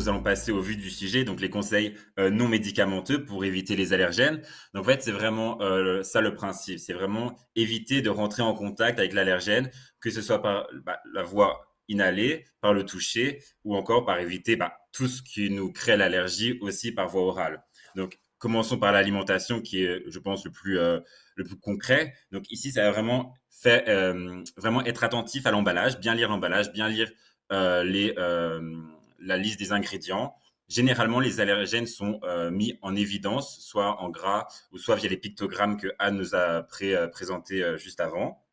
nous allons passer au vif du sujet, donc les conseils non médicamenteux pour éviter les allergènes. Donc en fait, c'est vraiment ça le principe, c'est vraiment éviter de rentrer en contact avec l'allergène, que ce soit par la voie inhalée, par le toucher, ou encore par éviter tout ce qui nous crée l'allergie aussi par voie orale. Donc commençons par l'alimentation qui est, je pense, le plus concret. Donc ici, ça va vraiment faire, vraiment être attentif à l'emballage, bien lire la liste des ingrédients. Généralement, les allergènes sont mis en évidence, soit en gras ou soit via les pictogrammes que Anne nous a présentés juste avant.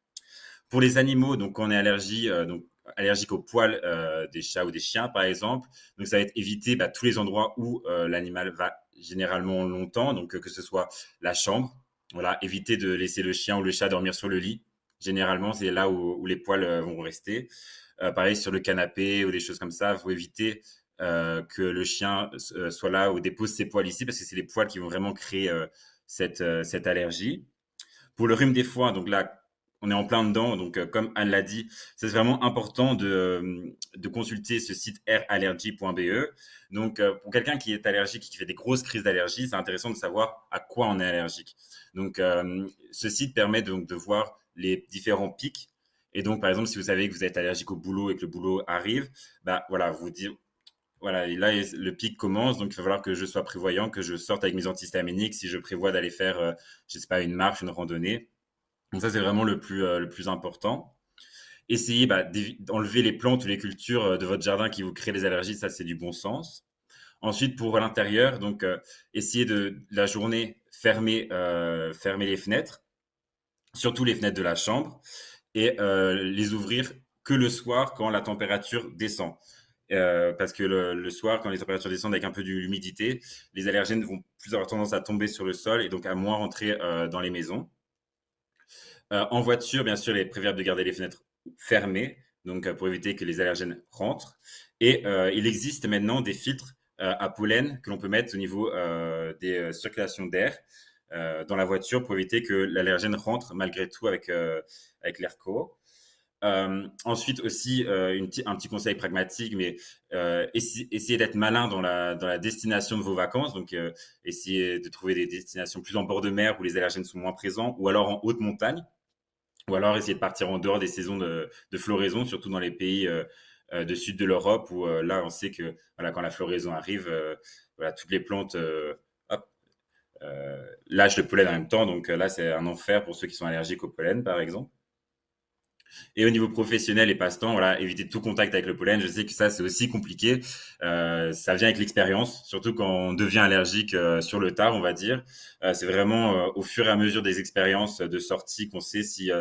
Pour les animaux, donc quand on est allergique aux poils des chats ou des chiens, par exemple, donc ça va être éviter tous les endroits où l'animal va généralement longtemps, donc que ce soit la chambre, voilà, éviter de laisser le chien ou le chat dormir sur le lit. Généralement, c'est là où les poils vont rester. Pareil sur le canapé ou des choses comme ça, il faut éviter que le chien soit là ou dépose ses poils ici parce que c'est les poils qui vont vraiment créer cette allergie. Pour le rhume des foins, donc là, on est en plein dedans. Donc, comme Anne l'a dit, c'est vraiment important de consulter ce site rallergie.be. Donc, pour quelqu'un qui est allergique et qui fait des grosses crises d'allergie, c'est intéressant de savoir à quoi on est allergique. Donc, ce site permet donc de voir les différents pics. Et donc, par exemple, si vous savez que vous êtes allergique au boulot et que le boulot arrive, voilà, vous dire, voilà, et là, le pic commence, donc il va falloir que je sois prévoyant, que je sorte avec mes antihistaminiques si je prévois d'aller faire, je sais pas, une marche, une randonnée. Donc ça, c'est vraiment le plus important. Essayez d'enlever les plantes ou les cultures de votre jardin qui vous créent des allergies, ça c'est du bon sens. Ensuite, pour l'intérieur, donc essayez de la journée fermer les fenêtres, surtout les fenêtres de la chambre, et les ouvrir que le soir quand la température descend. Parce que le soir, quand les températures descendent avec un peu d'humidité, les allergènes vont plus avoir tendance à tomber sur le sol et donc à moins rentrer dans les maisons. En voiture, bien sûr, il est préférable de garder les fenêtres fermées, donc pour éviter que les allergènes rentrent. Et il existe maintenant des filtres à pollen que l'on peut mettre au niveau des circulations d'air dans la voiture pour éviter que l'allergène rentre malgré tout avec l'air chaud. Ensuite aussi, un petit conseil pragmatique, mais essayez d'être malin dans la destination de vos vacances. Donc, essayez de trouver des destinations plus en bord de mer où les allergènes sont moins présents, ou alors en haute montagne, ou alors essayer de partir en dehors des saisons de floraison, surtout dans les pays de sud de l'Europe, où là, on sait que voilà, quand la floraison arrive, voilà, toutes les plantes hop, lâchent le pollen en même temps. Donc là, c'est un enfer pour ceux qui sont allergiques au pollen, par exemple. Et au niveau professionnel et passe-temps, voilà, éviter tout contact avec le pollen. Je sais que ça, c'est aussi compliqué. Ça vient avec l'expérience, surtout quand on devient allergique sur le tard, on va dire. C'est vraiment au fur et à mesure des expériences de sortie qu'on sait si,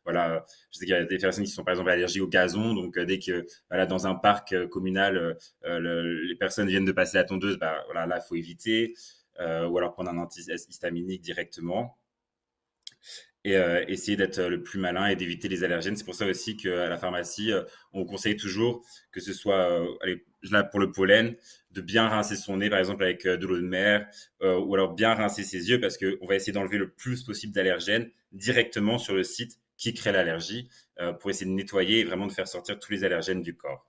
voilà, je sais qu'il y a des personnes qui sont par exemple allergiques au gazon, donc dès que, voilà, dans un parc communal, les personnes viennent de passer la tondeuse, voilà, là, il faut éviter, ou alors prendre un antihistaminique directement et essayer d'être le plus malin et d'éviter les allergènes. C'est pour ça aussi qu'à la pharmacie, on conseille toujours que ce soit, allez, là pour le pollen, de bien rincer son nez, par exemple avec de l'eau de mer, ou alors bien rincer ses yeux parce qu'on va essayer d'enlever le plus possible d'allergènes directement sur le site qui crée l'allergie, pour essayer de nettoyer et vraiment de faire sortir tous les allergènes du corps.